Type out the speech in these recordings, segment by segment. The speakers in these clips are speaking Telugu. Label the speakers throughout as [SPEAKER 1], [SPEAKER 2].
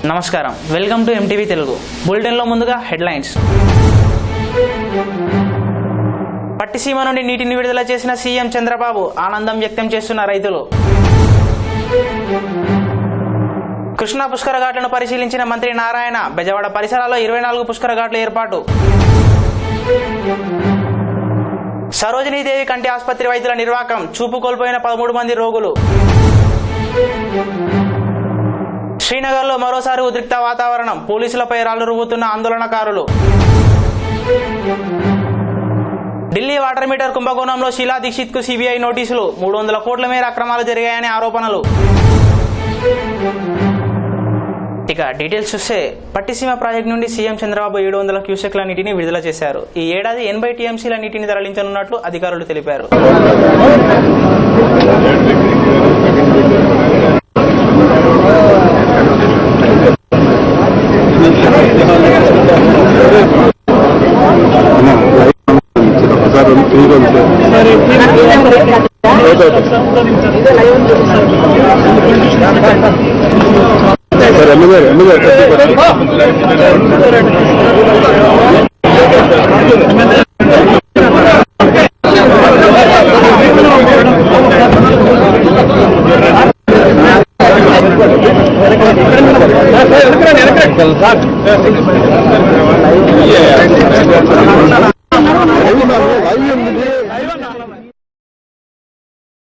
[SPEAKER 1] నమస్కారం, వెల్కమ్ టు ఎంటీవీ తెలుగు. బులెటిన్లో ముందుగా హెడ్లైన్స్. పట్టిసీమ నుండి నీటిని విడుదల చేసిన సీఎం చంద్రబాబు, ఆనందం వ్యక్తం చేస్తున్న రైతులు. కృష్ణా పుష్కర ఘాట్లను పరిశీలించిన మంత్రి నారాయణ, బెజవాడ పరిసరాల్లో 24 పుష్కర ఘాట్ల ఏర్పాటు. సరోజినీదేవి కంటి ఆసుపత్రి వైద్యుల నిర్వాకం, చూపు కోల్పోయిన 13 మంది రోగులు. శ్రీనగర్లో మరోసారి ఉద్రిక్త వాతావరణం, పోలీసులపై రాళ్లు రువ్వుతున్న ఆందోళనకారులు. ఢిల్లీ వాటర్ మీటర్ కుంభకోణంలో షీలా దీక్షిత్ కు సిబిఐ నోటీసులు, 300 కోట్ల మేర అక్రమాలు జరిగాయని ఆరోపణలు. ఇక డీటెయిల్స్ చూస్తే, పట్టిసీమ ప్రాజెక్టు నుండి సీఎం చంద్రబాబు 700 క్యూసెక్ల నీటిని విడుదల చేశారు. ఈ ఏడాది 80 టీఎంసీల నీటిని తరలించనున్నట్లు అధికారులు తెలిపారు.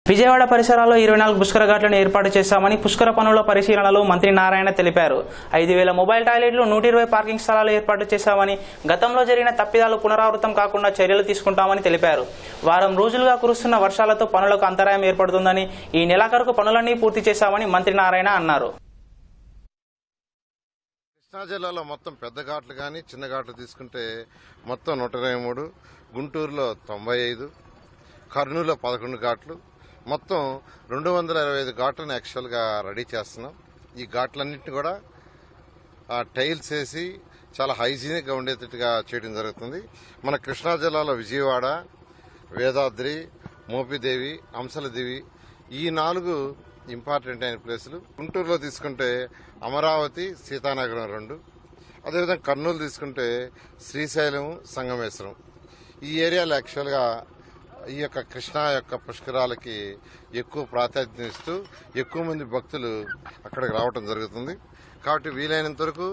[SPEAKER 1] విజయవాడ పరిసరాల్లో 24 పుష్కర ఘాట్లను ఏర్పాటు చేశామని పుష్కర పనుల పరిశీలనలో మంత్రి నారాయణ తెలిపారు. 5000 మొబైల్ టాయిలెట్లు, 120 పార్కింగ్ స్థలాలు ఏర్పాటు చేశామని, గతంలో జరిగిన తప్పిదాలు పునరావృతం కాకుండా చర్యలు తీసుకుంటామని తెలిపారు. వారం రోజులుగా కురుస్తున్న వర్షాలతో పనులకు అంతరాయం ఏర్పడుతుందని, ఈ నెలాఖరుకు పనులన్నీ పూర్తి చేశామని మంత్రి నారాయణ అన్నారు.
[SPEAKER 2] కృష్ణా జిల్లాలో మొత్తం పెద్ద ఘాట్లు కానీ చిన్న ఘాట్లు తీసుకుంటే మొత్తం 123, గుంటూరులో 95, కర్నూలులో 11 ఘాట్లు, మొత్తం 225 ఘాట్లను యాక్చువల్గా రెడీ చేస్తున్నాం. ఈ ఘాట్లన్నింటినీ కూడా టైల్స్ వేసి చాలా హైజీనిక్గా ఉండేటట్టుగా చేయడం జరుగుతుంది. మన కృష్ణా జిల్లాలో విజయవాడ, వేదాద్రి, మోపిదేవి, అంశలదేవి ఈ 4 ఇంపార్టెంట్ అయిన ప్లేసులు. గుంటూరులో తీసుకుంటే అమరావతి, సీతానగరం 2, అదేవిధంగా కర్నూలు తీసుకుంటే శ్రీశైలం, సంగమేశ్వరం ఈ ఏరియాలో యాక్చువల్గా ఈ యొక్క కృష్ణా యొక్క పుష్కరాలకి ఎక్కువ ప్రాధాన్యత ఇస్తూ ఎక్కువ మంది భక్తులు అక్కడికి రావడం జరుగుతుంది. కాబట్టి వీలైనంత వరకు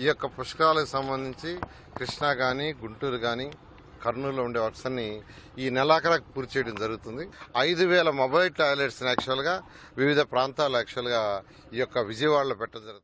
[SPEAKER 2] ఈ యొక్క పుష్కరాలకు సంబంధించి కృష్ణా కానీ, గుంటూరు కానీ, కర్నూలులో ఉండే వర్క్స్ అన్ని ఈ నెలాఖరకు పూర్తి చేయడం జరుగుతుంది. 5000 మొబైల్ టాయిలెట్స్ యాక్చువల్గా వివిధ ప్రాంతాల్లో యాక్చువల్గా ఈ యొక్క విజయవాడలో పెట్టడం జరుగుతుంది.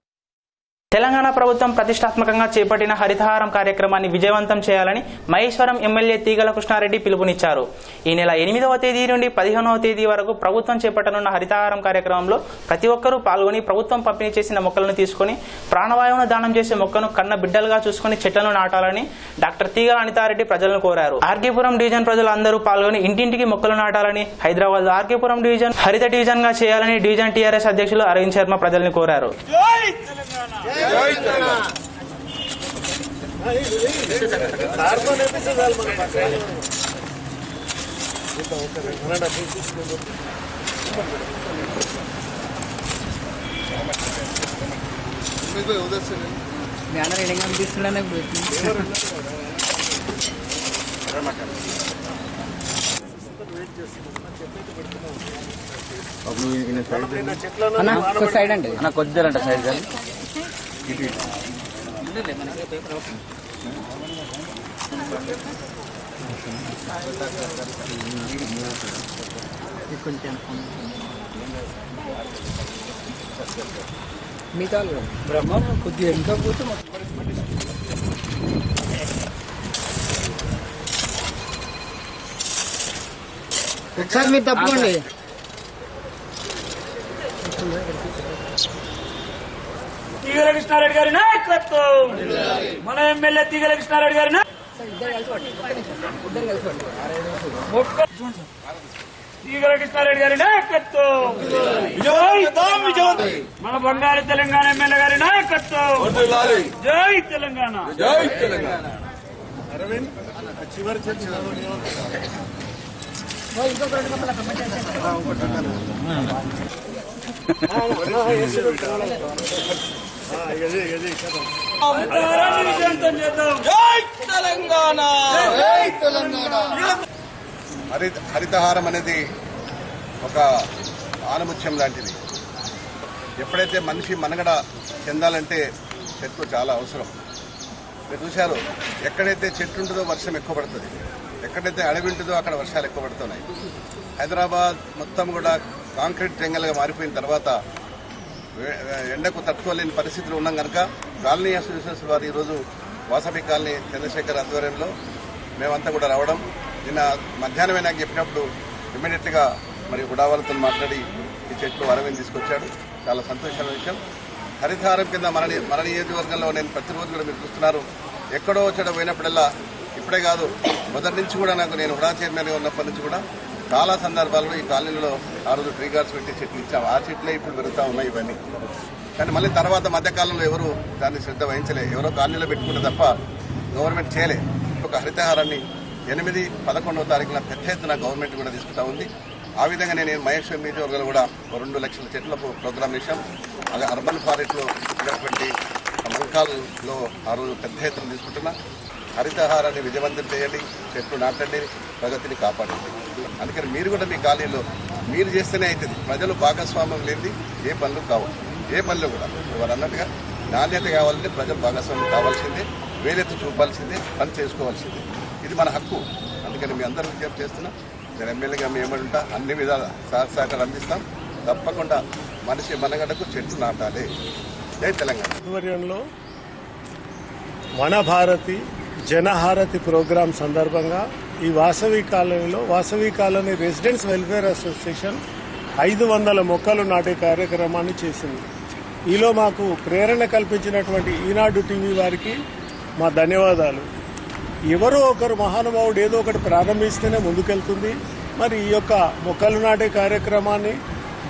[SPEAKER 1] తెలంగాణ ప్రభుత్వం ప్రతిష్టాత్మకంగా చేపట్టిన హరితహారం కార్యక్రమాన్ని విజయవంతం చేయాలని మహేశ్వరం ఎమ్మెల్యే తీగల కృష్ణారెడ్డి పిలుపునిచ్చారు. ఈ నెల 8వ తేదీ నుండి 15వ తేదీ వరకు ప్రభుత్వం చేపట్టనున్న హరితహారం కార్యక్రమంలో ప్రతి ఒక్కరూ పాల్గొని ప్రభుత్వం పంపిణీ చేసిన మొక్కలను తీసుకుని ప్రాణవాయువును దానం చేసే మొక్కను కన్న బిడ్డలుగా చూసుకుని చెట్లను నాటాలని డాక్టర్ తీగల అనితారెడ్డి ప్రజలను కోరారు. ఆర్కేపురం డివిజన్ ప్రజలు అందరూ పాల్గొని ఇంటింటికి మొక్కలు నాటాలని, హైదరాబాద్ ఆర్కేపురం డివిజన్ హరిత డివిజన్ గా చేయాలని డివిజన్ టీఆర్ఎస్ అధ్యక్షులు అరవింద్ శర్మ ప్రజలను కోరారు.
[SPEAKER 3] సైడ్ అండి కొద్దిరంట సైడ్ కానీ మిగతా బ్రహ్మ కొద్దిగా ఇంకా పోతే ఒకసారి మీరు తప్పకండి.
[SPEAKER 4] తీగల కృష్ణారెడ్డి గారి నాయకత్వం, మన ఎమ్మెల్యే తీగల కృష్ణారెడ్డి గారి తీగల కృష్ణారెడ్డి గారి నాయకత్వం, మన బంగారు తెలంగాణ ఎమ్మెల్యే గారి నాయకత్వం. జై తెలంగాణ, జై తెలంగాణ. హరితహారాన్ని విజయవంతం చేద్దాం.
[SPEAKER 5] హరితహారం అనేది ఒక ఆనముత్యం లాంటిది. ఎప్పుడైతే మనిషి మనుగడ చెందాలంటే చెట్లు చాలా అవసరం. మీరు చూశారు, ఎక్కడైతే చెట్లు ఉంటుందో వర్షం ఎక్కువ పడుతుంది, ఎక్కడైతే అడవి ఉంటుందో అక్కడ వర్షాలు ఎక్కువ పడుతున్నాయి. హైదరాబాద్ మొత్తం కూడా కాంక్రీట్ జంగల్గా మారిపోయిన తర్వాత ఎండకు తట్టుకోలేని పరిస్థితులు ఉన్నాం కనుక కాలనీ అసోసియేషన్స్ వారు ఈరోజు వాసవి కాలనీ చంద్రశేఖర్ ఆధ్వర్యంలో మేమంతా కూడా రావడం, నిన్న మధ్యాహ్నమే నాకు చెప్పినప్పుడు ఇమ్మీడియట్గా మరి గుడావాలతో మాట్లాడి ఈ చెట్లు అరవింద్ తీసుకొచ్చాడు. చాలా సంతోషమైన విషయం. హరితహారం కింద మన నియోజకవర్గంలో నేను ప్రతిరోజు కూడా మీరు చూస్తున్నారు, ఎక్కడో చెడ పోయినప్పుడల్లా, ఇప్పుడే కాదు మొదటి నుంచి కూడా నేను హుడా చైర్మన్గా ఉన్నప్పటి నుంచి కూడా చాలా సందర్భాల్లో ఈ కాలనీలో ఆ రోజు ట్రీ గార్డ్స్ పెట్టి చెట్లు ఇచ్చాం. ఆ చెట్లే ఇప్పుడు పెరుగుతూ ఉన్నాయి ఇవన్నీ. కానీ మళ్ళీ తర్వాత మధ్యకాలంలో ఎవరు దాన్ని శ్రద్ధ వహించలే, ఎవరో కాలనీలో పెట్టుకుంటే తప్ప గవర్నమెంట్ చేయలే. ఒక హరితహారాన్ని 8, 11వ తారీఖున పెద్ద ఎత్తున గవర్నమెంట్ కూడా తీసుకుంటా ఉంది. ఆ విధంగా నేను మహేశ్వరం నియోజకవర్గంలో కూడా 2 లక్షల చెట్లకు ప్రోగ్రాం చేశాం. అలాగే అర్బన్ ఫారెస్ట్లో ఉన్నటువంటి మంకాల్లో ఆ రోజు పెద్ద ఎత్తున తీసుకుంటున్నా. హరితహారాన్ని విజయవంతం చేయండి, చెట్లు నాటండి, ప్రగతిని కాపాడండి. అందుకని మీరు కూడా మీ కాలనీలో మీరు చేస్తేనే అవుతుంది. ప్రజలు భాగస్వామ్యం లేనిది ఏ పనులు కావు. ఏ పనులు కూడా వారు అన్నట్టుగా నాణ్యత కావాలంటే ప్రజలు భాగస్వామ్యం కావాల్సిందే, వేలెత్తి చూపాల్సిందే, పని చేసుకోవాల్సిందే. ఇది మన హక్కు. అందుకని మీ అందరూ విజ్ఞప్తి చేస్తున్నా. నేను ఎమ్మెల్యేగా మీ ఏమడి ఉంటా, అన్ని విధాల సహకారం అందిస్తాం. తప్పకుండా మనిషి మనగడకు చెట్లు నాటాలి. జై తెలంగాణ.
[SPEAKER 6] ఆధ్వర్యంలో మన భారతి జనహారతి ప్రోగ్రాం సందర్భంగా ఈ Vasavi colony residents welfare association 500 మొక్కలు నాటే కార్యక్రమాన్ని చేసింది. ఈలో మాకు ప్రేరణ కల్పించినటువంటి ఈనాడు టీవీ వారికి మా ధన్యవాదాలు. ఎవరో ఒకరు మహానుభావుడు ఏదో ఒకటి ప్రారంభిస్తేనే ముందుకెళ్తుంది. మరి ఈ యొక్క మొక్కలు నాటే కార్యక్రమాన్ని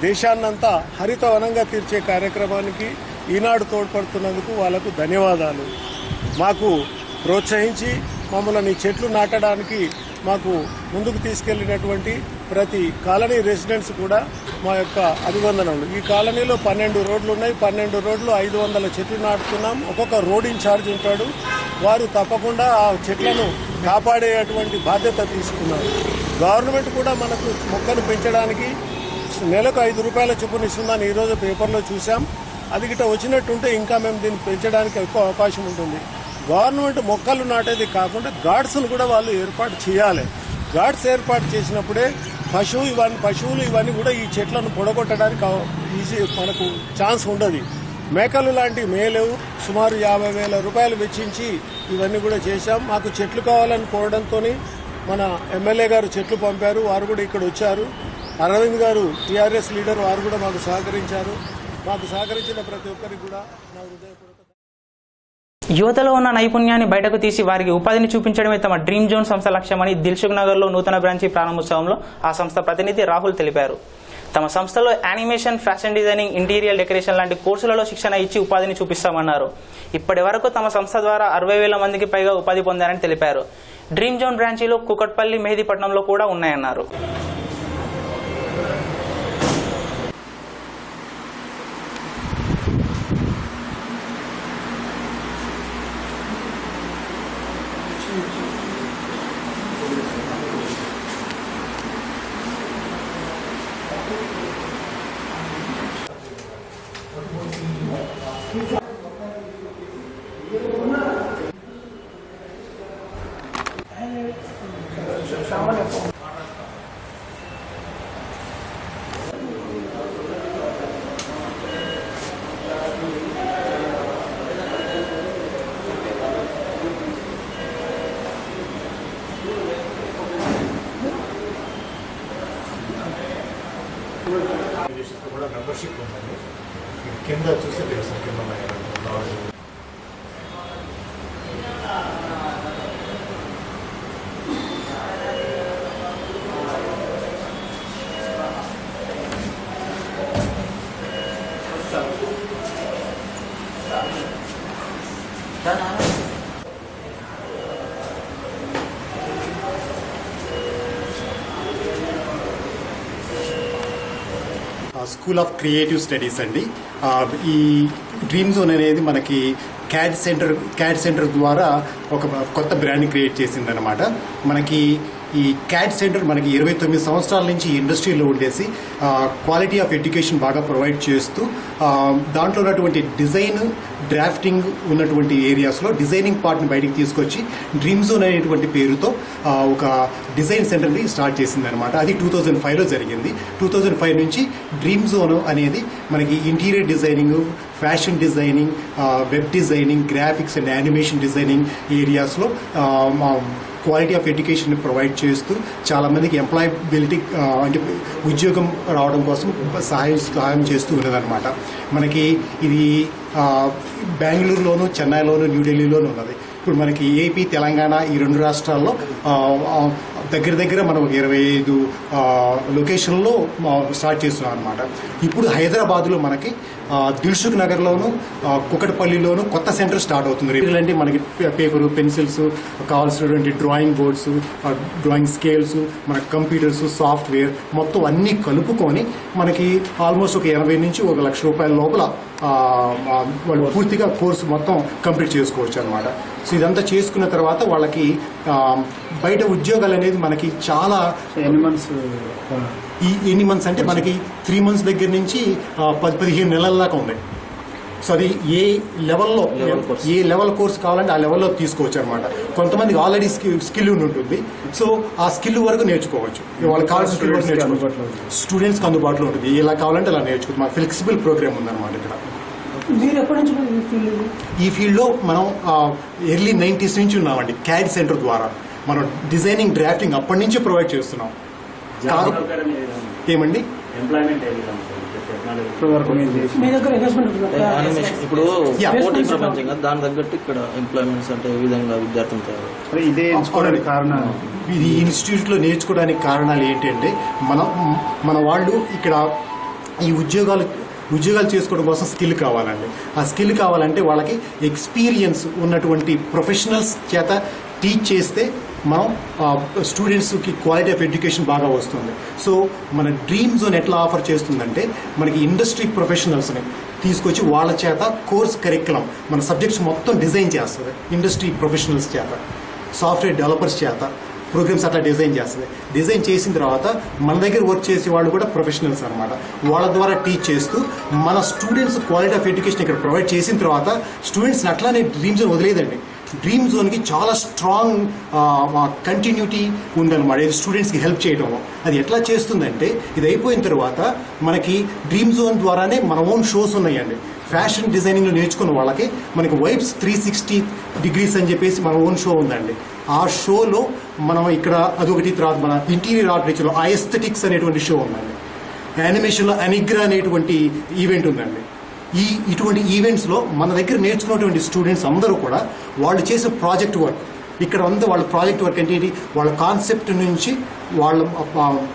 [SPEAKER 6] దేశాన్నంతా హరితవనంగా తీర్చే కార్యక్రమానికి ఈనాడు తోడ్పడుతున్నందుకు వాళ్లకు ధన్యవాదాలు. మాకు ప్రోత్సహించి మమ్మల్ని చెట్లు నాటడానికి మాకు ముందుకు తీసుకెళ్లినటువంటి ప్రతి కాలనీ రెసిడెంట్స్ కూడా మా యొక్క అభివందనలు. ఈ కాలనీలో 12 రోడ్లు ఉన్నాయి. 12 రోడ్లు 500 చెట్లు నాటుతున్నాం. ఒక్కొక్క రోడ్ ఇన్ఛార్జ్ ఉంటాడు. వారు తప్పకుండా ఆ చెట్లను కాపాడేటువంటి బాధ్యత తీసుకున్నారు. గవర్నమెంట్ కూడా మనకు మొక్కలు పెంచడానికి నెలకు 5 రూపాయల చొప్పున ఇస్తుందని ఈరోజు పేపర్లో చూసాం. అది గిట్ట వచ్చినట్టుంటే ఇంకా మేము దీన్ని పెంచడానికి ఎక్కువ అవకాశం ఉంటుంది. గవర్నమెంట్ మొక్కలు నాటేది కాకుండా గార్డ్స్ను కూడా వాళ్ళు ఏర్పాటు చేయాలి. గార్డ్స్ ఏర్పాటు చేసినప్పుడే పశువులు ఇవన్నీ కూడా ఈ చెట్లను పొడగొట్టడానికి ఈజీ మనకు ఛాన్స్ ఉండదు. మేకలు లాంటివి మేలేవు. సుమారు 50,000 రూపాయలు వెచ్చించి ఇవన్నీ కూడా చేశాం. మాకు చెట్లు కావాలని కోరడంతో మన ఎమ్మెల్యే గారు చెట్లు పంపారు. వారు కూడా ఇక్కడ వచ్చారు. అరవింద్ గారు టీఆర్ఎస్ లీడర్, వారు కూడా మాకు సహకరించారు. మాకు సహకరించిన ప్రతి ఒక్కరికి కూడా నా హృదయపూర్వక
[SPEAKER 1] యువతలో ఉన్న నైపుణ్యాన్ని బయటకు తీసి వారికి ఉపాధిని చూపించడమే తమ డ్రీమ్ జోన్ సంస్థ లక్ష్యమని దిల్సుఖ్ నగర్లో నూతన బ్రాంచి ప్రారంభోత్సవంలో ఆ సంస్థ ప్రతినిధి రాహుల్ తెలిపారు. తమ సంస్థలో animation, fashion designing, interior decoration లాంటి కోర్సులలో శిక్షణ ఇచ్చి ఉపాధిని చూపిస్తామన్నారు. ఇప్పటి వరకు తమ సంస్థ ద్వారా 60,000 మందికి పైగా ఉపాధి పొందారని తెలిపారు. డ్రీమ్ జోన్ బ్రాంచీలో కూకట్పల్లి, మెహదీపట్నంలో కూడా ఉన్నాయన్నారు.
[SPEAKER 7] కూడా మెంబర్షిప్ ఉందండి. కింద చూస్తే తెలుసు కింద స్కూల్ ఆఫ్ క్రియేటివ్ స్టడీస్ అండి. ఈ డ్రీమ్ జోన్ అనేది మనకి క్యాడ్ సెంటర్ ద్వారా ఒక కొత్త బ్రాండ్ క్రియేట్ చేసిందనమాట. మనకి ఈ క్యాడ్ సెంటర్ మనకి 29 సంవత్సరాల నుంచి ఇండస్ట్రీలో ఉండేసి క్వాలిటీ ఆఫ్ ఎడ్యుకేషన్ బాగా ప్రొవైడ్ చేస్తూ దాంట్లో ఉన్నటువంటి డిజైన్ డ్రాఫ్టింగ్ ఉన్నటువంటి ఏరియాస్లో డిజైనింగ్ పార్ట్ని బయటికి తీసుకొచ్చి డ్రీమ్ జోన్ అనేటువంటి పేరుతో ఒక డిజైన్ సెంటర్ని స్టార్ట్ చేసిందనమాట. అది 2005లో జరిగింది. 2005 నుంచి డ్రీమ్ జోన్ అనేది మనకి interior designing, fashion designing, web designing, graphics and animation designing ఏరియాస్లో క్వాలిటీ ఆఫ్ ఎడ్యుకేషన్ ప్రొవైడ్ చేస్తూ చాలా మందికి ఎంప్లాయబిలిటీ అంటే ఉద్యోగం రావడం కోసం సహాయం చేస్తూ ఉన్నదన్నమాట. మనకి ఇది బెంగళూరులోను, చెన్నైలోను, న్యూఢిల్లీలోను ఉన్నది. ఇప్పుడు మనకి ఏపీ, తెలంగాణ ఈ 2 రాష్ట్రాల్లో దగ్గర మనం 25 లొకేషన్లో స్టార్ట్ చేస్తున్నాం అనమాట. ఇప్పుడు హైదరాబాద్లో మనకి దిల్సుఖ్ నగర్లోను, కుకట్పల్లిలోను కొత్త సెంటర్ స్టార్ట్ అవుతుంది. అంటే మనకి పేపరు, పెన్సిల్స్, కావాల్సినటువంటి డ్రాయింగ్ బోర్డ్స్, డ్రాయింగ్ స్కేల్స్, మన కంప్యూటర్స్, సాఫ్ట్వేర్ మొత్తం అన్నీ కలుపుకొని మనకి ఆల్మోస్ట్ ఒక 80 నుంచి ₹1 లక్ష లోపల వాళ్ళు పూర్తిగా కోర్సు మొత్తం కంప్లీట్ చేసుకోవచ్చు అనమాట. సో ఇదంతా చేసుకున్న తర్వాత వాళ్ళకి బయట ఉద్యోగాలు అనేది మనకి చాలా ఎన్ని మంత్స్ అంటే మనకి 3 మంత్స్ దగ్గర నుంచి 10-15 నెలల దాకా ఉన్నాయి. సో అది ఏ లెవెల్ కోర్స్ కావాలంటే ఆ లెవెల్లో తీసుకోవచ్చు అనమాట. కొంతమందికి ఆల్రెడీ స్కిల్ ఉంటుంది. సో ఆ స్కిల్ వరకు నేర్చుకోవచ్చు. వాళ్ళకి కావాల్సిన స్కిల్ వరకు నేర్చుకోవచ్చు. స్టూడెంట్స్కి అందుబాటులో ఉంటుంది. ఎలా కావాలంటే అలా నేర్చుకోవచ్చు. మా ఫ్లెక్సిబుల్ ప్రోగ్రామ్ ఉందన్నమాట ఇక్కడ. ఈ ఫీల్డ్లో మనం ఎర్లీ 90s నుంచి ఉన్నామండి. క్యాడ్ సెంటర్ ద్వారా మనం డిజైనింగ్, డ్రాఫ్టింగ్ అప్పటి నుంచి ప్రొవైడ్ చేస్తున్నాం. ఏమండి
[SPEAKER 8] ఇప్పుడు పోటీ ప్రపంచం కదా, దాని తగ్గట్టు ఇక్కడ ఎంప్లాయ్మెంట్స్ అంటే ఏ విధంగా విద్యార్థులు
[SPEAKER 7] ఇదే ఎంచుకోవడానికి కారణం, ఇది ఇన్స్టిట్యూట్ లో నేర్చుకోవడానికి కారణాలు ఏంటంటే మన వాళ్ళు ఇక్కడ ఈ ఉద్యోగాలు చేసుకోవడం కోసం స్కిల్ కావాలండి. ఆ స్కిల్ కావాలంటే వాళ్ళకి ఎక్స్పీరియన్స్ ఉన్నటువంటి ప్రొఫెషనల్స్ చేత టీచ్ చేస్తే మనం స్టూడెంట్స్కి క్వాలిటీ ఆఫ్ ఎడ్యుకేషన్ బాగా వస్తుంది. సో మన డ్రీమ్ జోన్ ఎట్లా ఆఫర్ చేస్తుందంటే మనకి ఇండస్ట్రీ ప్రొఫెషనల్స్ని తీసుకొచ్చి వాళ్ళ చేత కోర్స్ కరిక్యులం మన సబ్జెక్ట్స్ మొత్తం డిజైన్ చేస్తుంది. ఇండస్ట్రీ ప్రొఫెషనల్స్ చేత, సాఫ్ట్వేర్ డెవలపర్స్ చేత ప్రోగ్రామ్స్ అట్లా డిజైన్ చేస్తుంది. డిజైన్ చేసిన తర్వాత మన దగ్గర వర్క్ చేసే వాళ్ళు కూడా ప్రొఫెషనల్స్ అనమాట. వాళ్ళ ద్వారా టీచ్ చేస్తూ మన స్టూడెంట్స్ క్వాలిటీ ఆఫ్ ఎడ్యుకేషన్ ఇక్కడ ప్రొవైడ్ చేసిన తర్వాత స్టూడెంట్స్ని అట్లానే డ్రీమ్ జోన్ వదిలేదండి. డ్రీమ్ జోన్కి చాలా స్ట్రాంగ్ కంటిన్యూటీ ఉందన్నమాట. ఇది స్టూడెంట్స్కి హెల్ప్ చేయడంలో. అది ఎట్లా చేస్తుందంటే ఇది అయిపోయిన తర్వాత మనకి డ్రీమ్ జోన్ ద్వారానే మన ఓన్ షోస్ ఉన్నాయండి. ఫ్యాషన్ డిజైనింగ్లో నేర్చుకున్న వాళ్ళకి మనకి వైబ్స్ 360 degrees అని చెప్పేసి మన ఓన్ షో ఉందండి. ఆ షోలో మనం ఇక్కడ అదొకటి, తర్వాత మన ఇంటీరియర్ ఆర్కిటెక్చర్లో ఐఎస్థెటిక్స్ అనేటువంటి షో ఉందండి. యానిమేషన్లో అనిగ్రా అనేటువంటి ఈవెంట్ ఉందండి. ఇటువంటి ఈవెంట్స్లో మన దగ్గర నేర్చుకున్నటువంటి స్టూడెంట్స్ అందరూ కూడా వాళ్ళు చేసే ప్రాజెక్ట్ వర్క్ ఇక్కడ అంతా వాళ్ళ ప్రాజెక్ట్ వర్క్ అంటే ఏంటి, వాళ్ళ కాన్సెప్ట్ నుంచి వాళ్ళ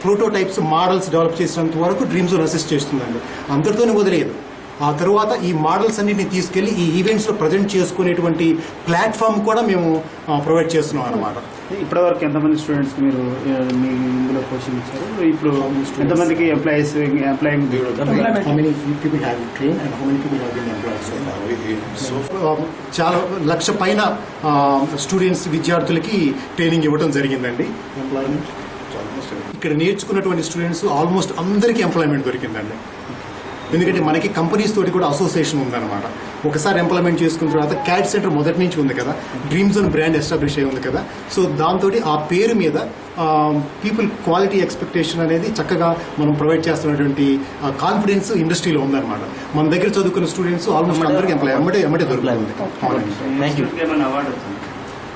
[SPEAKER 7] ప్రోటోటైప్స్, మోడల్స్ డెవలప్ చేసినంత వరకు డ్రీమ్ జోన్ అసిస్ట్ చేస్తుందండి. అందరితోనే వదిలేదు. ఆ తర్వాత ఈ మోడల్స్ అన్నింటినీ తీసుకెళ్లి ఈ ఈవెంట్స్లో ప్రజెంట్ చేసుకునేటువంటి ప్లాట్ఫామ్ కూడా మేము ప్రొవైడ్ చేస్తున్నాం అనమాట.
[SPEAKER 9] ఇప్పటి వరకు ఎంతమంది స్టూడెంట్స్ మీరు మీ ఇందులో కోచింగ్ ఇచ్చారు? ఇప్పుడు ఎంతమందికి
[SPEAKER 7] చాలా 1 లక్ష పైన స్టూడెంట్స్, విద్యార్థులకి ట్రైనింగ్ ఇవ్వడం జరిగిందండి. ఇక్కడ నేర్చుకున్నటువంటి స్టూడెంట్స్ ఆల్మోస్ట్ అందరికీ ఎంప్లాయ్మెంట్ దొరికిందండి. ఎందుకంటే మనకి కంపెనీస్ తోటి కూడా అసోసియేషన్ ఉందన్నమాట. ఒకసారి ఎంప్లాయ్మెంట్ చేసుకున్న తర్వాత క్యాడ్ సెంటర్ మొదటి నుంచి ఉంది కదా, డ్రీమ్ జోన్ బ్రాండ్ ఎస్టాబ్లిష్ అయి ఉంది కదా. సో దాంతో ఆ పేరు మీద పీపుల్ క్వాలిటీ ఎక్స్పెక్టేషన్ అనేది చక్కగా మనం ప్రొవైడ్ చేస్తున్నటువంటి కాన్ఫిడెన్స్ ఇండస్ట్రీలో ఉందన్నమాట. మన దగ్గర చదువుకున్న స్టూడెంట్స్ ఆల్మోస్ట్ అందరికీ ఎమ్మటే దొరుకుతుంది.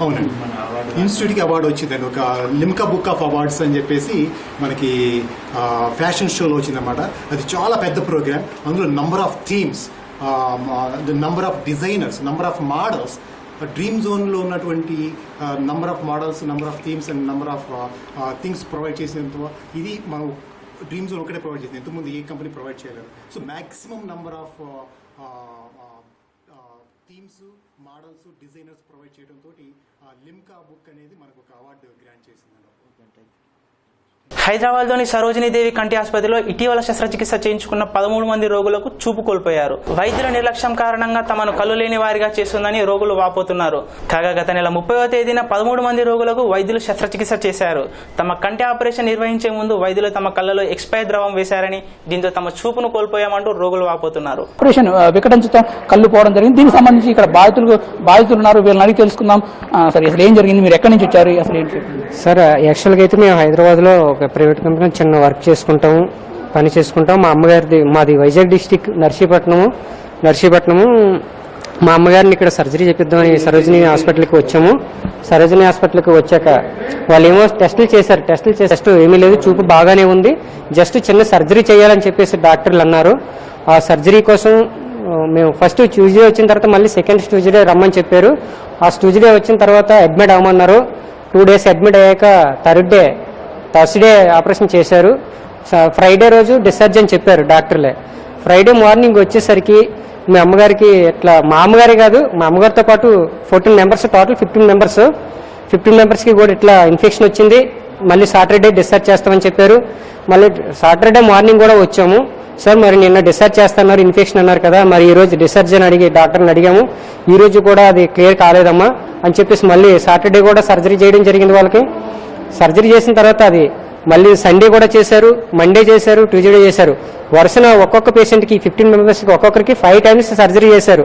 [SPEAKER 7] అవునండి, ఇన్స్టిట్యూట్కి అవార్డు వచ్చిందండి. ఒక లిమ్కా బుక్ ఆఫ్ అవార్డ్స్ అని చెప్పేసి మనకి ఫ్యాషన్ షోలో వచ్చిందన్నమాట. అది చాలా పెద్ద ప్రోగ్రామ్. అందులో number of themes, number of designers, number of models, dream జోన్లో ఉన్నటువంటి number of models, number of themes and number of things provide చేసినంత ఇది మనం డ్రీమ్ జోన్ ఒకటే ప్రొవైడ్ చేసింది. ఇంతకుముందు ఏ కంపెనీ ప్రొవైడ్ చేయలేదు. So maximum number of themes, models, designers provide చేయడంతో లిమ్కా బుక్ అనేది మనకు ఒక అవార్డు గ్రాంట్ చేసిందండి.
[SPEAKER 1] హైదరాబాద్లోని సరోజినీదేవి కంటి ఆసుపత్రిలో ఇటీవల శస్త్రచికిత్స చేయించుకున్న 13 మంది రోగులకు చూపు కోల్పోయారు. వైద్యుల నిర్లక్ష్యం కారణంగా తమను కళ్ళు లేని వారిగా చేస్తుందని రోగులు వాపోతున్నారు. కాగా గత నెల 30వ తేదీన 13 మంది రోగులకు వైద్యులు శస్త్రచికిత్స చేశారు. తమ కంటి ఆపరేషన్ నిర్వహించే ముందు వైద్యులు తమ కళ్ళలో ఎక్స్పైర్ ద్రవం వేశారని, దీంతో తమ చూపును కోల్పోయామంటూ రోగులు వాపోతున్నారు.
[SPEAKER 10] ఆపరేషన్ వికటించడం కళ్ళు పోవడం జరిగింది. దీనికి సంబంధించి ఇక్కడ బాధితులు ఉన్నారు, వీళ్ళని అడిగి తెలుసుకుందాం. సరే, అసలు ఏం జరిగింది, మీరు ఎక్కడి నుంచి వచ్చారు, అసలు ఏంటి?
[SPEAKER 11] సార్, యాక్చువల్గా అయితే మేము హైదరాబాద్లో ఒక ప్రైవేట్ కంపెనీ చిన్న వర్క్ పని చేసుకుంటాం. మా అమ్మగారిది, మాది వైజాగ్ డిస్టిక్ నర్సీపట్నము. మా అమ్మగారిని ఇక్కడ సర్జరీ చేపిద్దామని సరోజినీ హాస్పిటల్కి వచ్చాము. సరోజినీ హాస్పిటల్కి వచ్చాక వాళ్ళు ఏమో టెస్టులు చేశారు. టెస్ట్ ఏమీ లేదు, చూపు బాగానే ఉంది, జస్ట్ చిన్న సర్జరీ చేయాలని చెప్పేసి డాక్టర్లు అన్నారు. ఆ సర్జరీ కోసం మేము ఫస్ట్ ట్యూస్డే వచ్చిన తర్వాత మళ్ళీ సెకండ్ ట్యూస్డే రమ్మని చెప్పారు. ఆ ట్యూస్డే వచ్చిన తర్వాత అడ్మిట్ అవ్వమన్నారు. 2 days అడ్మిట్ అయ్యాక థర్స్డే ఆపరేషన్ చేశారు. ఫ్రైడే రోజు డిశ్చార్జ్ అని చెప్పారు డాక్టర్లే. ఫ్రైడే మార్నింగ్ వచ్చేసరికి మీ అమ్మగారికి ఇట్లా, మా అమ్మగారే కాదు, మా అమ్మగారితో పాటు 14 మెంబర్స్, టోటల్ 15 మెంబర్స్కి కూడా ఇట్లా ఇన్ఫెక్షన్ వచ్చింది. మళ్ళీ సాటర్డే డిశ్చార్జ్ చేస్తామని చెప్పారు. మళ్ళీ సాటర్డే మార్నింగ్ కూడా వచ్చాము. సార్, మరి నిన్న డిశ్చార్జ్ చేస్తున్నారు, ఇన్ఫెక్షన్ అన్నారు కదా, మరి ఈ రోజు డిశ్చార్జ్ అని డాక్టర్ని అడిగాము. ఈ రోజు కూడా అది క్లియర్ కాలేదమ్మా అని చెప్పేసి మళ్ళీ సాటర్డే కూడా సర్జరీ చేయడం జరిగింది. వాళ్ళకి సర్జరీ చేసిన తర్వాత అది మళ్ళీ సండే కూడా చేశారు, మండే చేశారు, ట్యూస్డే చేశారు. వరుసన ఒక్కొక్క పేషెంట్కి 15 మెంబర్స్కి ఒక్కొక్కరికి 5 times సర్జరీ చేశారు.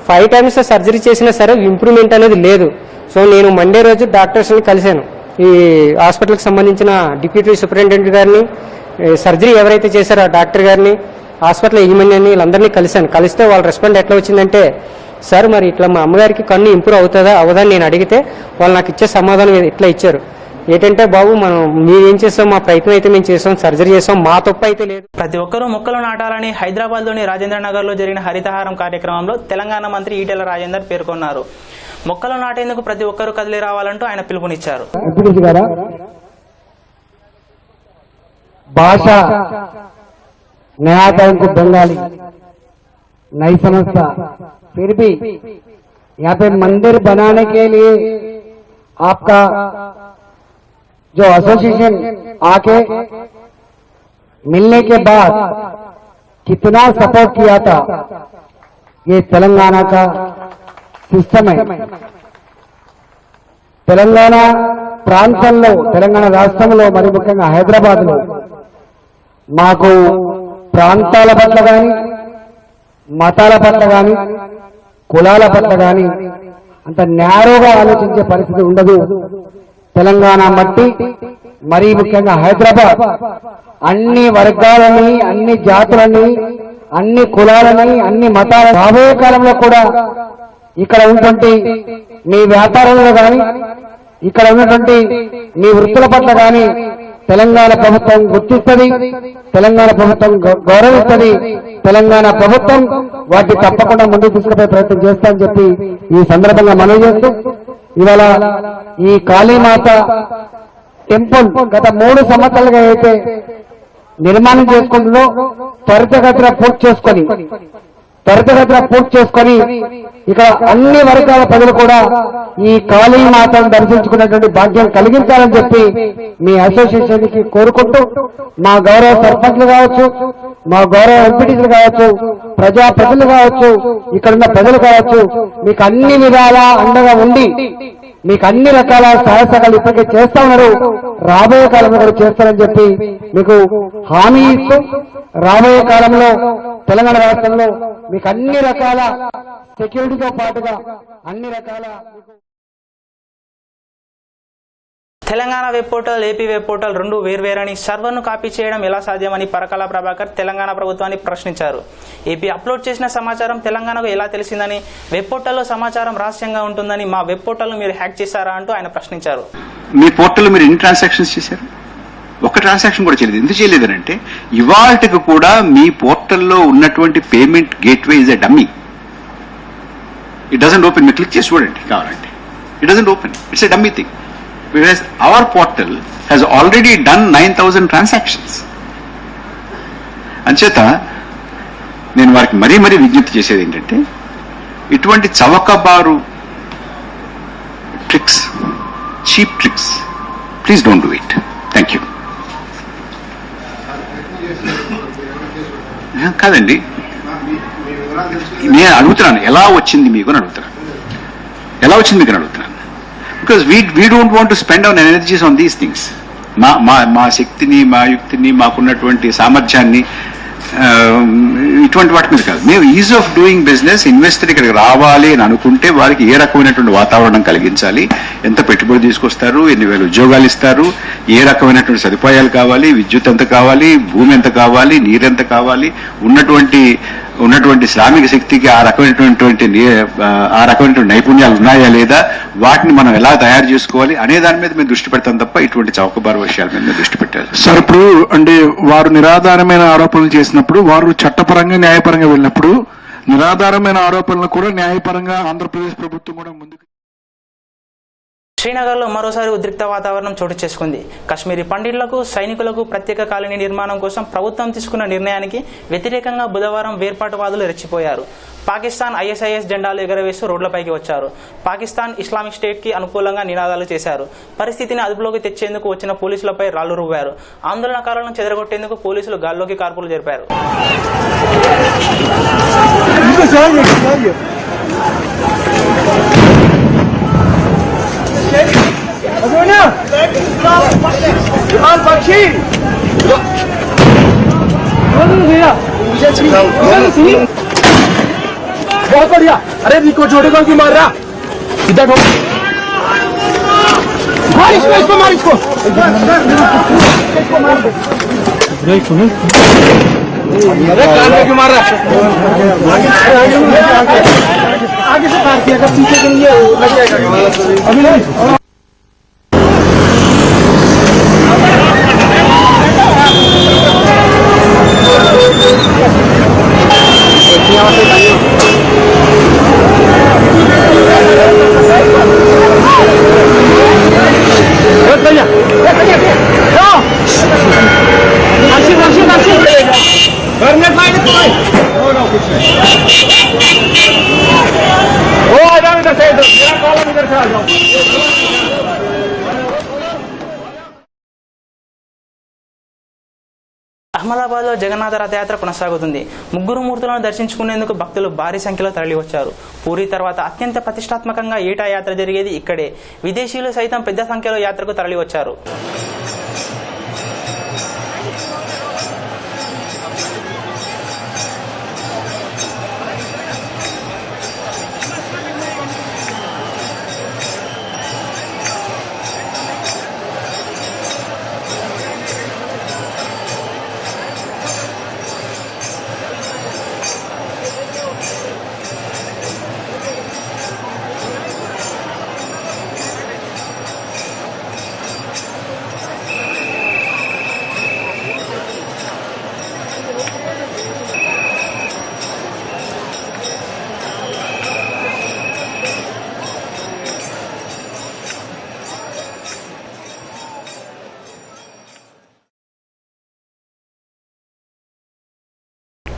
[SPEAKER 11] 5 times సర్జరీ చేసినా సరే ఇంప్రూవ్మెంట్ అనేది లేదు. సో నేను మండే రోజు డాక్టర్స్ని కలిశాను, ఈ హాస్పిటల్కి సంబంధించిన డిప్యూటీ సూపరింటెండెంట్ గారిని, సర్జరీ ఎవరైతే చేశారో ఆ డాక్టర్ గారిని, హాస్పిటల్ యజమాని, వీళ్ళందరినీ కలిశాను. కలిస్తే వాళ్ళ రెస్పాండ్ ఎట్లా వచ్చిందంటే, సార్ మరి ఇట్లా మా అమ్మగారికి కన్ను ఇంప్రూవ్ అవుతుందా అవదని నేను అడిగితే వాళ్ళు నాకు ఇచ్చే సమాధానం ఇట్లా ఇచ్చారు. ఏంటంటే, బాబు మనం మేమేం చేసాం, మా ప్రయత్నం అయితే మేము చేసాం, సర్జరీ చేసాం, మా తప్పు అయితే లేదు.
[SPEAKER 1] ప్రతి ఒక్కరూ మొక్కలు నాటాలని హైదరాబాద్లోని రాజేంద్ర నగర్లో జరిగిన హరితహారం కార్యక్రమంలో తెలంగాణ మంత్రి ఈటెల రాజేందర్ పేర్కొన్నారు. మొక్కలు నాటేందుకు ప్రతి ఒక్కరూ కదిలి రావాలంటూ ఆయన పిలుపునిచ్చారు.
[SPEAKER 12] भाषा नया था उनको बंगाली नहीं समझता, फिर भी यहाँ पे मंदिर बनाने के लिए आपका जो एसोसिएशन आके मिलने के बाद कितना सपोर्ट किया था, ये तेलंगाना का सिस्टम है. తెలంగాణ ప్రాంతంలో, తెలంగాణ రాష్ట్రంలో, మరి ముఖ్యంగా హైదరాబాద్ లో మాకు ప్రాంతాల పట్ల కానీ, మతాల పట్ల కానీ, కులాల పట్ల కానీ అంత నేరోగా ఆలోచించే పరిస్థితి ఉండదు. తెలంగాణ మట్టి, మరీ ముఖ్యంగా హైదరాబాద్ అన్ని వర్గాలని, అన్ని జాతులని, అన్ని కులాలని, అన్ని మతాల, రాబోయే కాలంలో కూడా ఇక్కడ ఉన్నటువంటి మీ వ్యాపారంలో కానీ, ఇక్కడ ఉన్నటువంటి మీ వృత్తుల పట్ల కానీ తెలంగాణ ప్రభుత్వం గుర్తిస్తుంది, తెలంగాణ ప్రభుత్వం గౌరవిస్తుంది, తెలంగాణ ప్రభుత్వం వాటిని తప్పకుండా ముందుకు తీసుకుపోయే ప్రయత్నం చేస్తామని చెప్పి ఈ సందర్భంగా మనవి చేస్తూ, ఇవాళ ఈ కాళీమాత టెంపుల్ గత 3 సంవత్సరాలుగా అయితే నిర్మాణం చేసుకుంటుందో త్వరితగతిన పూర్తి చేసుకొని ఇక్కడ అన్ని వర్గాల ప్రజలు కూడా ఈ కాళీమాతను దర్శించుకునేటువంటి భాగ్యం కలిగించాలని చెప్పి మీ అసోసియేషన్ కి కోరుకుంటూ, మా గౌరవ సర్పంచ్లు కావచ్చు, మా గౌరవ ఎంపీటీసీలు కావచ్చు, ప్రజాప్రతినిధులు కావచ్చు, ఇక్కడున్న ప్రజలు కావచ్చు, మీకు అన్ని విధాలా అండగా ఉండి మీకు అన్ని రకాల సహాయకాలు ఇప్పటికే చేస్తా ఉన్నారు, రాబోయే కాలంలో కూడా చేస్తారని చెప్పి మీకు హామీ ఇస్తూ, రాబోయే కాలంలో తెలంగాణ రాష్ట్రంలో మీకు అన్ని రకాల సెక్యూరిటీతో పాటుగా అన్ని రకాల
[SPEAKER 1] Telangana web portal, AP web portal రెండు వేర్వేరని, సర్వర్ను కాపీ చేయడం ఎలా సాధ్యమని పరకాల ప్రభాకర్ తెలంగాణ ప్రభుత్వాన్ని ప్రశ్నించారు. ఏపీ అప్లోడ్ చేసిన సమాచారం తెలంగాణకు ఎలా తెలిసిందని, వెబ్ పోర్టల్లో సమాచారం రహస్యంగా ఉంటుందని, మా వెబ్ పోర్టల్ మీరు హ్యాక్ చేశారా అంటూ ఆయన ప్రశ్నించారు.
[SPEAKER 13] మీ పోర్టల్లో మీరు ఎన్ని ట్రాన్సాక్షన్స్ చేశారు? ఒక ట్రాన్సాక్షన్ కూడా చేయలేదు. ఎందుకు చేయలేదనంటే, ఇవాళకి కూడా మీ పోర్టల్లో ఉన్నటువంటి payment gateway is a dummy. It doesn't open. మీరు క్లిక్ చేసి చూడండి కావాలంటే. It doesn't open. It's a dummy thing. Whereas our portal has already done 9,000 transactions. అంచేత నేను వారికి మరీ విజ్ఞప్తి చేసేది ఏంటంటే, ఇటువంటి చవకబారు tricks, cheap tricks, please don't do it. Thank you. కాదండి, నేను అడుగుతున్నాను ఎలా వచ్చింది మీకు అని అడుగుతున్నాను. ఎలా వచ్చింది మీకు అని అడుగుతున్నాను. Because we don't want to spend our energies on these things. మా శక్తిని, మా యుక్తిని, మాకున్నటువంటి సామర్థ్యాన్ని ఇటువంటి వాటి మీద కాదు. మేము is of doing business, investor ఇక్కడికి రావాలి అని అనుకుంటే వారికి ఏ రకమైనటువంటి వాతావరణం కలిగించాలి, ఎంత పెట్టుబడి తీసుకొస్తారు, ఎన్ని వేల ఉద్యోగాలు ఇస్తారు, ఏ రకమైనటువంటి సదుపాయాలు కావాలి, విద్యుత్ ఎంత కావాలి, భూమి ఎంత కావాలి, నీరెంత కావాలి, ఉన్నటువంటి శ్రామిక శక్తికి ఆ రకమైనటువంటి నైపుణ్యాలు ఉన్నాయా లేదా, వాటిని మనం ఎలా తయారు చేసుకోవాలి అనే దాని మీద మేము దృష్టి పెడతాం తప్ప ఇటువంటి చౌకబారు విషయాల మీద మేము దృష్టి పెట్టాలి.
[SPEAKER 14] సార్, ఇప్పుడు అంటే వారు నిరాధారమైన ఆరోపణలు చేసినప్పుడు, వారు చట్టపరంగా న్యాయపరంగా వెళ్ళినప్పుడు, నిరాధారమైన ఆరోపణలు కూడా న్యాయపరంగా ఆంధ్రప్రదేశ్ ప్రభుత్వం కూడా ముందుకు.
[SPEAKER 1] శ్రీనగర్లో మరోసారి ఉద్రిక్త వాతావరణం చోటు చేసుకుంది. కశ్మీరీ పండిట్లకు, సైనికులకు ప్రత్యేక కాలనీ నిర్మాణం కోసం ప్రభుత్వం తీసుకున్న నిర్ణయానికి వ్యతిరేకంగా బుధవారం వేర్పాటువాదులు రెచ్చిపోయారు. పాకిస్తాన్ ఐఎస్ఐఎస్ జెండాలు ఎగరవేస్తూ రోడ్లపైకి వచ్చారు. పాకిస్తాన్ ఇస్లామిక్ స్టేట్ కి అనుకూలంగా నినాదాలు చేశారు. పరిస్థితిని అదుపులోకి తెచ్చేందుకు వచ్చిన పోలీసులపై రాళ్లు రువ్వారు. ఆందోళనకారులను చెదరగొట్టేందుకు పోలీసులు గాల్లోకి కార్పులు జరిపారు.
[SPEAKER 12] बहुत बढ़िया. अरे रिको छोड़ेगा कि मार रहा इधर मार इसको मार इसको अरे कान में क्यों मार रहा आगे से मार किया पीछे के लिए लग जाएगा अभी नहीं.
[SPEAKER 1] అహ్మదాబాద్ లో జగన్నాథ రథయాత్ర కొనసాగుతుంది. ముగ్గురు మూర్తులను దర్శించుకునేందుకు భక్తులు భారీ సంఖ్యలో తరలివచ్చారు. పూరి తర్వాత అత్యంత ప్రతిష్టాత్మకంగా ఏటా యాత్ర జరిగేది ఇక్కడే. విదేశీయులు సైతం పెద్ద సంఖ్యలో యాత్రకు తరలివచ్చారు.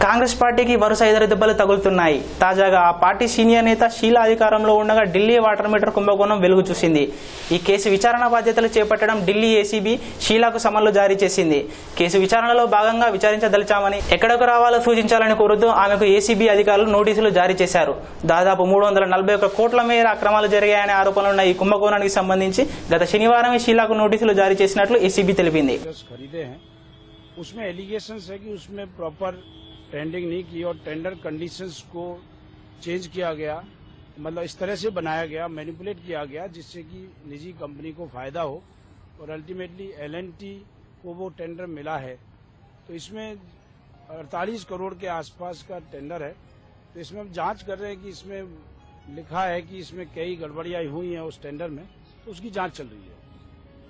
[SPEAKER 1] కాంగ్రెస్ పార్టీకి వరుస ఎదురు దెబ్బలు తగులుతున్నాయి. తాజాగా ఆ పార్టీ సీనియర్ నేత షీలా అధికారంలో ఉండగా ఢిల్లీ వాటర్ మీటర్ కుంభకోణం వెలుగు చూసింది. ఈ కేసు విచారణ బాధ్యతలు చేపట్టడం ఢిల్లీ ఏసీబీ షీలాకు సమన్లు జారీ చేసింది. కేసు విచారణలో భాగంగా విచారించదలిచామని, ఎక్కడకు రావాలో సూచించాలని కోరుతూ ఆమెకు ఏసీబీ అధికారులు నోటీసులు జారీ చేశారు. దాదాపు 341 కోట్ల మేర అక్రమాలు జరిగాయనే ఆరోపణలున్న ఈ కుంభకోణానికి సంబంధించి గత శనివారమే షీలాకు నోటీసులు జారీ చేసినట్లు ఏసీబీ తెలిపింది.
[SPEAKER 15] टेंडरिंग नहीं की और टेंडर कंडीशंस को चेंज किया गया, मतलब इस तरह से बनाया गया, मैनिपुलेट किया गया जिससे कि निजी कंपनी को फायदा हो और अल्टीमेटली एलएनटी को वो टेंडर मिला है. तो इसमें 48 करोड़ के आसपास का टेंडर है. तो इसमें हम जांच कर रहे हैं कि इसमें लिखा है कि इसमें कई गड़बड़ियां हुई हैं उस टेंडर में, तो उसकी जांच चल रही है.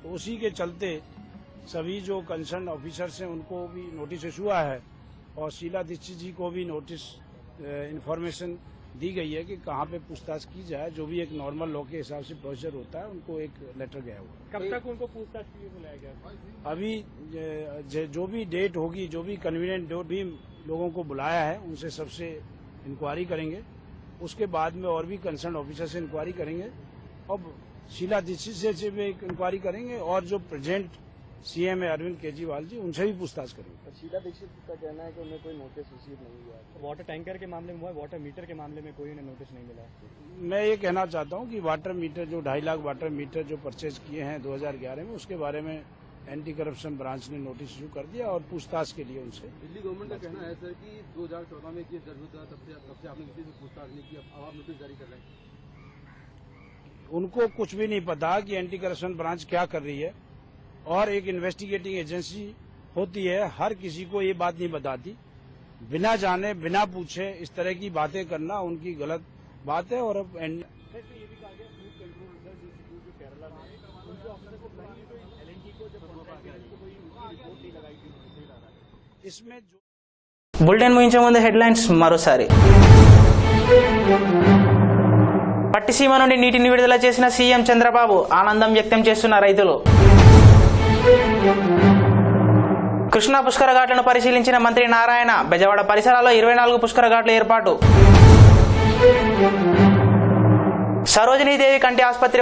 [SPEAKER 15] तो उसी के चलते सभी जो कंसर्न ऑफिसर्स हैं उनको भी नोटिस इशू हुआ है और शीला दीक्षित जी को भी नोटिस इन्फॉर्मेशन दी गई है कि कहाँ पे पूछताछ की जाए. जो भी एक नॉर्मल लॉ के हिसाब से प्रोसीजर होता है उनको एक लेटर गया हुआ.
[SPEAKER 9] कब तक उनको पूछताछ के लिए बुलाया गया?
[SPEAKER 15] अभी जो भी डेट होगी, जो भी कन्वीनियंट डेट भी लोगों को बुलाया है उनसे सबसे इंक्वायरी करेंगे. उसके बाद में और भी कंसर्न ऑफिसर से इंक्वायरी करेंगे. अब शीला दीक्षित से भी इंक्वायरी करेंगे और जो प्रेजेंट सीएम अरविंद केजरीवाल जी, उनसे भी पूछताछ करेंगे।
[SPEAKER 9] शीला दीक्षित का कहना है कि उन्हें कोई नोटिस रिसीव नहीं हुआ। वाटर टैंकर के मामले में हुआ, वाटर मीटर के मामले में कोई उन्हें नोटिस नहीं मिला।
[SPEAKER 15] मैं ये कहना चाहता हूँ कि वाटर मीटर जो 2.5 लाख वाटर मीटर जो परचेज किए हैं 2011 में, उसके बारे में एंटी करप्शन ब्रांच ने नोटिस इशू कर दिया और पूछताछ के लिए उनसे।
[SPEAKER 9] दिल्ली गवर्नमेंट का कहना है सर कि 2014 में केस दर्ज हुआ, तब से आपने किसी से पूछताछ नहीं की, अब आप नोटिस जारी कर रहे हैं।
[SPEAKER 15] उनको कुछ भी नहीं पता कि एंटी करप्शन ब्रांच क्या कर रही है, और एक इन्वेस्टिगेटिंग एजेंसी होती है, हर किसी को ये बात नहीं बताती। बिना जाने बिना पूछे इस तरह की बातें करना उनकी गलत बात है। और अब इसमें
[SPEAKER 1] బులెటిన్ ముగించే ముందు హెడ్లైన్స్ మరోసారి. పట్టిసీమ నుండి నీటిని విడుదల చేసిన సీఎం చంద్రబాబు, ఆనందం వ్యక్తం చేస్తున్న రైతులు. కృష్ణా పుష్కర ఘాట్లను పరిశీలించిన మంత్రి నారాయణ, బెజవాడ పరిసరాల్లో 24 పుష్కర ఘాట్ల ఏర్పాటు. సరోజినీదేవి కంటి ఆసుపత్రి